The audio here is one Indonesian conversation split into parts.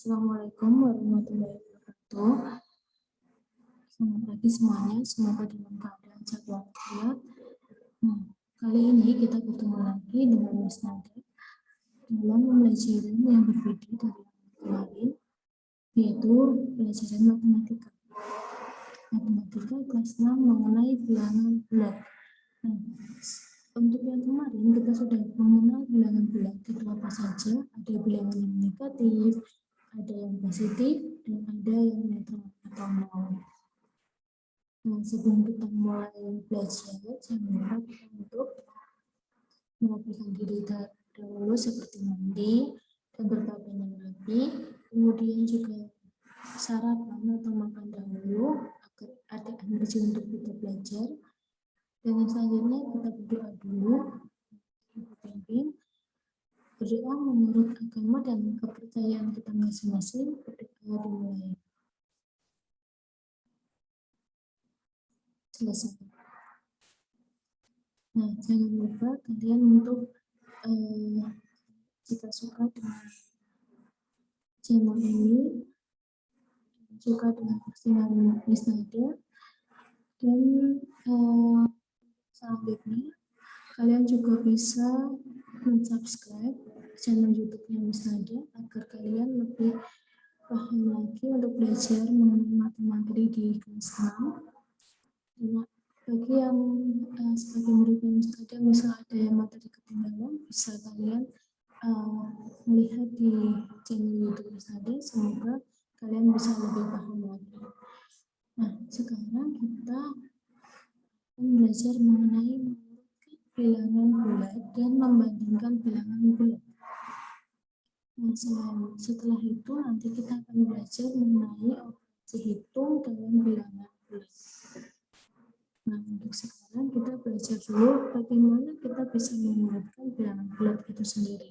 Assalamualaikum warahmatullahi wabarakatuh. Selamat pagi semuanya, semoga dalam keadaan sehat walafiat. Nah, kali ini kita ketemu lagi dengan Miss Nada dalam pembelajaran yang berbeda dari yang kemarin, yaitu pelajaran matematika. Matematika kelas 6 mengenai bilangan bulat. Nah, untuk yang kemarin kita sudah mengenal bilangan bulat itu apa saja. Ada bilangan yang negatif, ada yang positif, dan ada yang netral atau nol. Nah, sebelum kita mulai belajar, jangan lupa kita untuk merapikan diri dahulu seperti mandi dan berpakaian yang rapi, kemudian juga sarapan atau makan dahulu agar ada energi untuk kita belajar. Dan yang selanjutnya kita berdoa dulu, Ibu Pimpin, berdoa menurut agama dan kepercayaan kita masing-masing. Berdoa dimulai. Selesai. Nah, jangan lupa kalian untuk jika suka dengan channel ini, suka dengan postingan Miss Nada, dan selanjutnya kalian juga bisa subscribe channel YouTube-nya Miss Nada agar kalian lebih paham lagi untuk belajar mengenai matematika di kelas 6. Dan bagi yang sebagai murid Miss Nada, misal ada yang materi ketinggalan, bisa kalian melihat di channel YouTube Miss Nada. Semoga kalian bisa lebih paham lagi. Nah, sekarang kita akan belajar mengenai bilangan bulat dan membandingkan bilangan bulat. Nah, setelah itu nanti kita akan belajar mengenai operasi hitung dalam bilangan bulat. Nah, untuk sekarang kita belajar dulu bagaimana kita bisa mengurutkan bilangan bulat itu sendiri.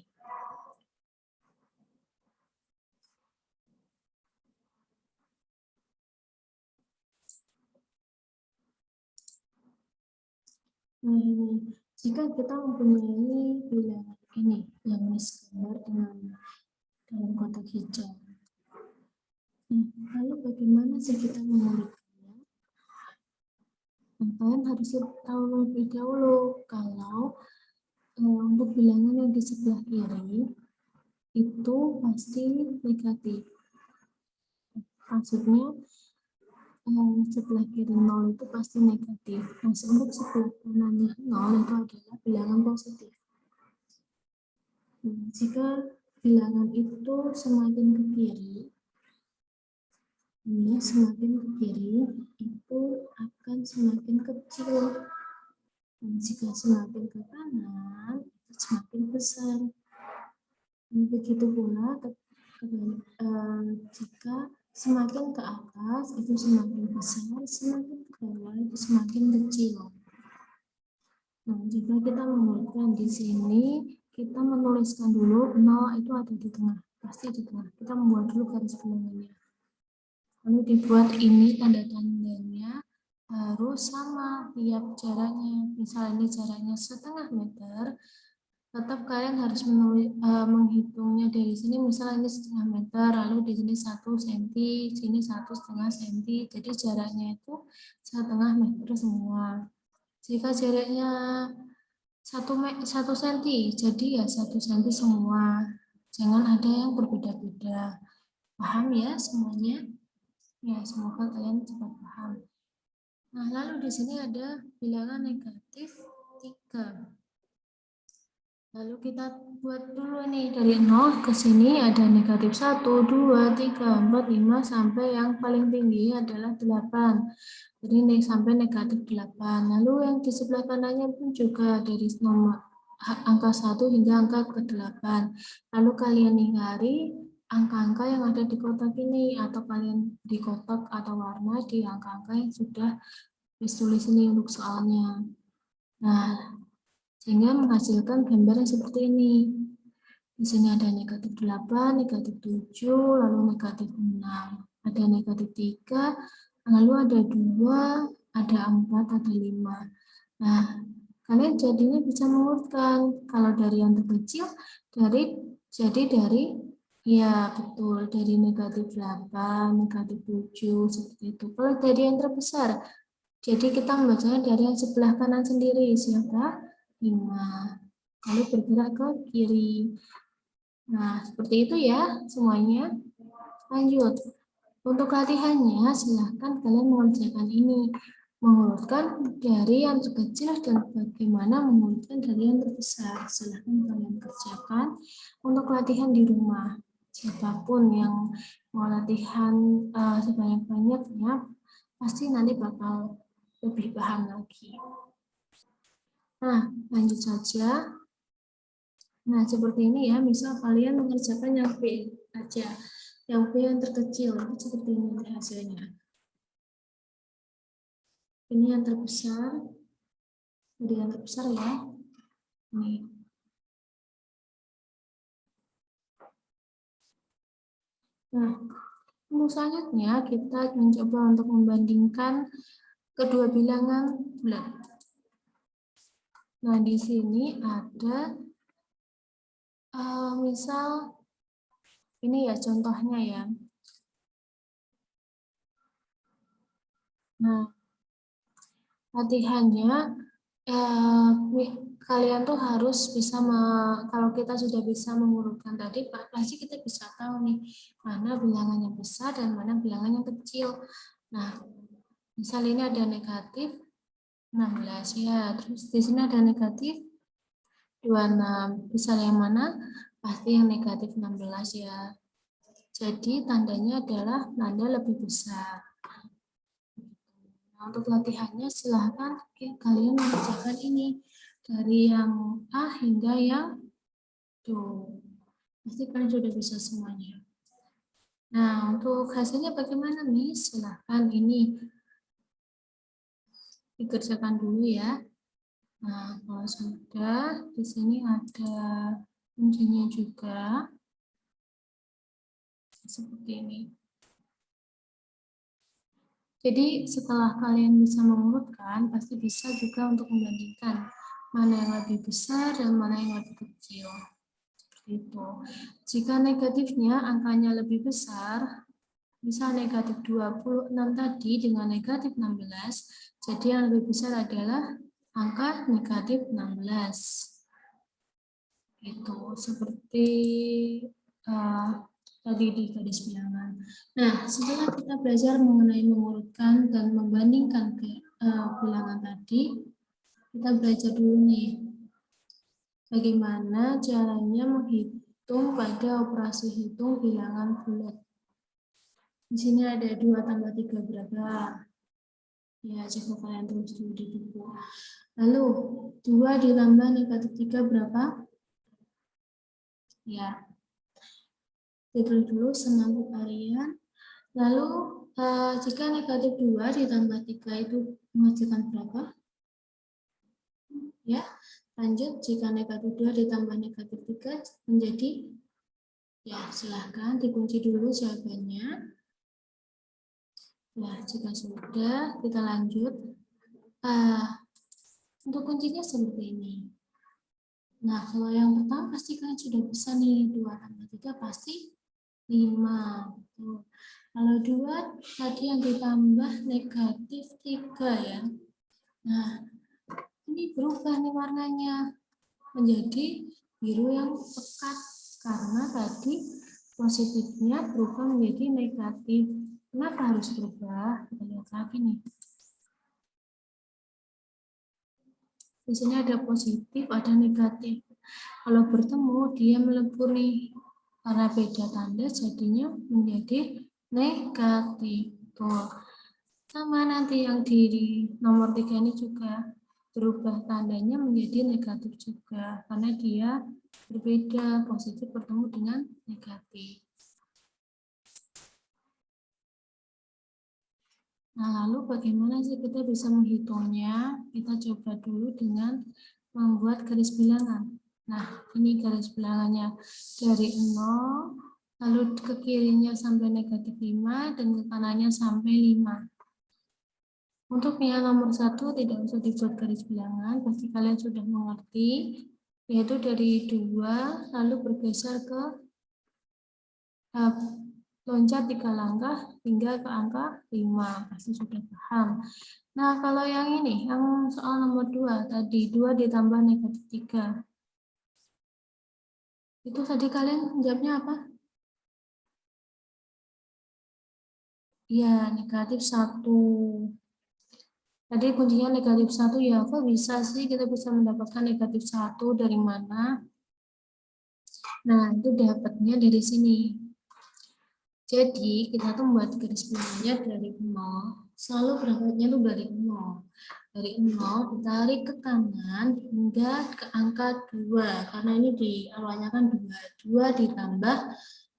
Nah, jika kita mempunyai bilangan ini yang gambar dengan dalam kotak hijau. Nah, lalu bagaimana sih kita mengurutkannya? Nah, kalian harus tahu lebih dahulu kalau untuk bilangan yang di sebelah kiri itu pasti negatif. Maksudnya sebelah kiri 0 itu pasti negatif. Nah, untuk sebelah kanannya 0 itu adalah bilangan positif. Nah, jika bilangan itu semakin ke kiri, ini semakin ke kiri, itu akan semakin kecil. Dan jika semakin ke kanan, itu semakin besar. Dan begitu pula jika semakin ke atas, itu semakin besar, semakin ke bawah, itu semakin kecil. Nah, jika kita mengurutkan di sini, kita menuliskan dulu 0 itu ada di tengah, pasti di tengah. Kita membuat dulu garis keluarnya. Lalu dibuat ini tanda-tandanya harus sama tiap jaraknya. Misalnya ini jaraknya setengah meter, tetap kalian harus menghitungnya dari sini. Misalnya ini setengah meter, lalu di sini 1 cm, sini 1,5 cm. Jadi jaraknya itu setengah meter semua. Jika jaraknya 1 cm, jadi ya 1 cm semua. Jangan ada yang berbeda-beda. Paham ya semuanya? Ya, semoga kalian cepat paham. Nah, lalu di sini ada bilangan negatif 3. Lalu kita buat dulu nih dari 0 ke sini ada negatif 1, 2, 3, 4, 5 sampai yang paling tinggi adalah 8. Jadi ini sampai negatif 8. Lalu yang di sebelah kanannya pun juga dari nomor angka 1 hingga angka ke-8. Lalu kalian ingkari angka-angka yang ada di kotak ini, atau kalian di kotak atau warna di angka-angka yang sudah ditulis ini untuk soalnya. Nah, sehingga menghasilkan gambar yang seperti ini. Di sini ada negatif 8, negatif 7, lalu negatif 6. Ada negatif 3, lalu ada 2, ada 4, ada 5. Nah, kalian jadinya bisa mengurutkan. Kalau dari yang terkecil, jadi dari Ya, betul. Dari negatif 8, negatif 7, seperti itu. Kalau dari yang terbesar, jadi kita membacanya dari yang sebelah kanan sendiri. Siapa? 5. Lalu bergerak ke kiri. Nah, seperti itu ya semuanya. Lanjut. Untuk latihannya, silahkan kalian mengerjakan ini. Mengurutkan dari yang terkecil dan bagaimana mengurutkan dari yang terbesar. Silahkan kalian kerjakan untuk latihan di rumah. Siapapun yang mau latihan sebanyak-banyaknya, pasti nanti bakal lebih paham lagi. Nah, lanjut saja. Nah, seperti ini ya, misal kalian mengerjakan yang B aja. Yang B yang terkecil, seperti ini hasilnya. Ini yang terbesar, dari yang terbesar ya. Ini. Nah, untuk selanjutnya kita mencoba untuk membandingkan kedua bilangan bulat. Nah, di sini ada misal ini ya contohnya ya. Nah, latihannya kalian tuh harus bisa kalau kita sudah bisa mengurutkan tadi pasti kita bisa tahu nih mana bilangan yang besar dan mana bilangan yang kecil. Nah, misal ini ada negatif 16 ya, terus di sini ada negatif 26. Misal yang mana? Pasti yang negatif 16 ya. Jadi tandanya adalah tanda lebih besar. Nah, untuk latihannya silahkan kalian mengerjakan ini dari yang A hingga yang D. Pasti kalian sudah bisa semuanya. Nah, untuk hasilnya bagaimana nih? Silahkan ini dikerjakan dulu ya. Nah, kalau sudah, di sini ada kuncinya juga. Seperti ini. Jadi setelah kalian bisa mengurutkan, pasti bisa juga untuk membandingkan mana yang lebih besar dan mana yang lebih kecil. Seperti itu. Jika negatifnya angkanya lebih besar, misal negatif 26 tadi dengan negatif 16, jadi yang lebih besar adalah angka negatif 16. Itu seperti tadi di garis bilangan. Nah, setelah kita belajar mengenai mengurutkan dan membandingkan bilangan tadi, kita belajar dulu nih bagaimana caranya menghitung pada operasi hitung bilangan bulat. Di sini ada 2 tambah 3 berapa? Ya, coba kalian tulis dulu di buku. Lalu, 2 ditambah negatif 3 berapa? Ya, ditulis dulu semampu kalian. Lalu, jika negatif 2 ditambah 3 itu menghasilkan berapa? Ya, lanjut. Jika negatif 2 ditambah negatif 3 menjadi, ya silahkan dikunci dulu jawabannya. Nah, jika sudah, kita lanjut. Untuk kuncinya seperti ini. Nah, kalau yang pertama pasti kalian sudah bisa nih, 2 tambah 3 pasti 5. Tuh. Kalau 2 tadi yang ditambah negatif 3 ya. Nah, ini berubah nih warnanya menjadi biru yang pekat karena tadi positifnya berubah menjadi negatif. Kenapa harus berubah? Kita lihat lagi nih. Di sini ada positif, ada negatif. Kalau bertemu, dia melebur nih. Karena beda tanda, jadinya menjadi negatif. Tuh. Sama nanti yang di nomor 3 ini juga berubah tandanya menjadi negatif juga. Karena dia berbeda, positif bertemu dengan negatif. Nah, lalu bagaimana sih kita bisa menghitungnya? Kita coba dulu dengan membuat garis bilangan. Nah, ini garis bilangannya dari 0, lalu ke kirinya sampai negatif 5, dan ke kanannya sampai 5. Untuk yang nomor 1 tidak usah dibuat garis bilangan, pasti kalian sudah mengerti, yaitu dari 2, lalu bergeser ke loncat 3 langkah hingga ke angka 5. Pasti sudah paham. Nah, kalau yang ini, yang soal nomor 2 tadi, 2 ditambah negatif 3. Itu tadi kalian jawabnya apa? Iya, negatif 1. Tadi kuncinya negatif 1 ya, kok bisa sih kita bisa mendapatkan negatif 1 dari mana? Nah, itu dapatnya dari sini. Jadi, kita tuh membuat garis bawahnya dari 0, selalu berangkatnya tuh dari 0. Dari 0 ditarik ke kanan hingga ke angka 2, karena ini di awalnya kan 2. 2 ditambah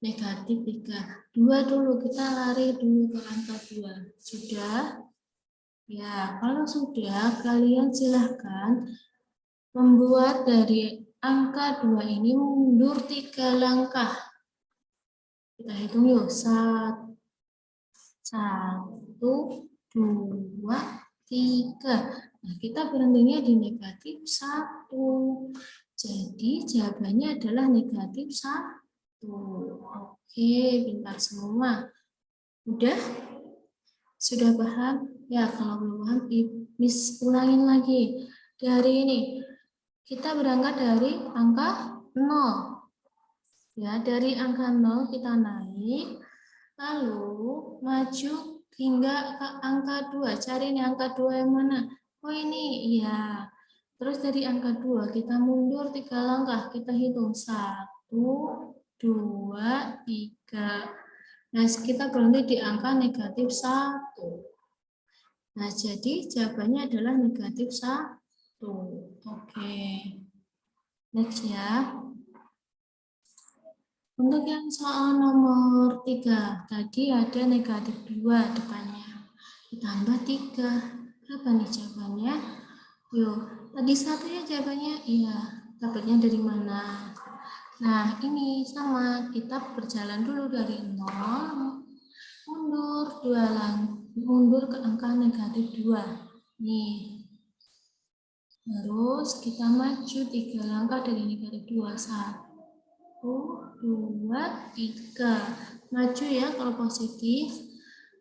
negatif 3. 2 dulu, kita lari dulu ke angka 2. Sudah? Ya, kalau sudah, kalian silahkan membuat dari angka 2 ini mundur 3 langkah. Kita hitung yuk. 1, 2, 3. Nah, kita berhentinya di negatif 1. Jadi, jawabannya adalah negatif 1. Oke, pintar semua. Udah? Sudah paham? Ya, kalau belum paham, Miss ulangin lagi. Dari ini, kita berangkat dari angka 0. Ya, dari angka 0 kita naik, lalu maju hingga ke angka 2. Cari nih angka 2 yang mana? Oh ini, iya. Terus dari angka 2 kita mundur 3 langkah. Kita hitung 1, 2, 3. Nah, kita berhenti di angka negatif 1. Nah, jadi jawabannya adalah negatif 1. Oke. Next ya. Untuk yang soal nomor 3, tadi ada negatif 2 depannya. Ditambah 3. Apa nih jawabannya? Yuk, tadi 1 ya jawabannya? Iya, dapatnya dari mana? Nah, ini sama, kita berjalan dulu dari 0, mundur 2 mundur ke angka negatif 2. Nih. Terus kita maju 3 langkah dari negatif 2. 1, 2, 3. Maju ya kalau positif.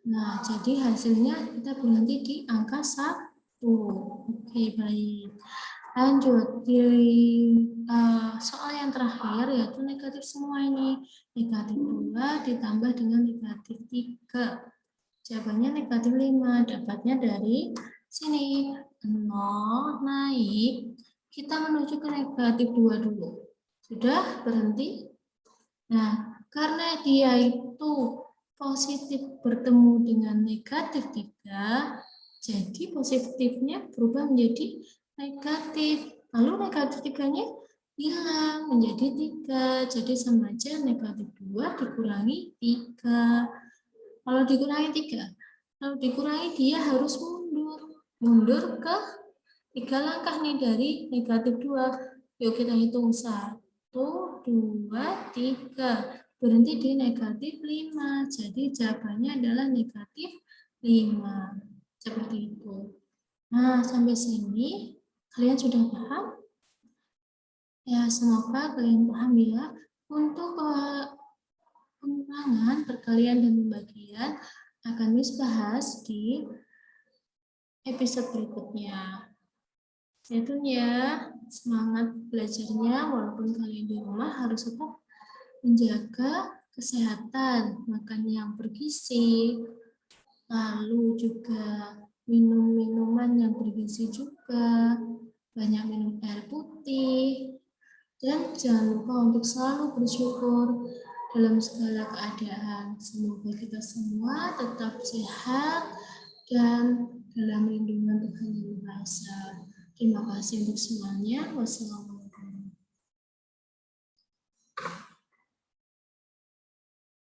Nah, jadi hasilnya kita berhenti di angka 1. Oke, baik. Lanjut di soal yang terakhir yaitu negatif semua ini. Negatif 2 ditambah dengan negatif 3. Jawabannya negatif 5. Dapatnya dari sini. 0 naik. Kita menuju ke negatif 2 dulu. Sudah berhenti? Nah, karena dia itu positif bertemu dengan negatif 3, jadi positifnya berubah menjadi negatif. Lalu negatif 3-nya hilang menjadi 3. Jadi sama aja negatif 2 dikurangi 3. Kalau dikurangi 3, kalau dikurangi dia harus mundur. Mundur ke 3 langkah nih dari negatif 2. Yuk kita hitung 1, 2, 3. Berhenti di negatif 5. Jadi jawabannya adalah negatif 5. Seperti itu. Nah, sampai sini kalian sudah paham? Ya, semoga kalian paham ya. Untuk pengulangan, perkalian, dan pembagian akan Miss bahas di episode berikutnya. Itu ya, semangat belajarnya walaupun kalian di rumah harus tetap menjaga kesehatan, makan yang bergizi, lalu juga minum minuman yang bergizi juga, banyak minum air putih, dan jangan lupa untuk selalu bersyukur dalam segala keadaan. Semoga kita semua tetap sehat dan dalam lindungan Tuhan Yang Maha Esa. Terima kasih untuk semuanya. Wassalamualaikum.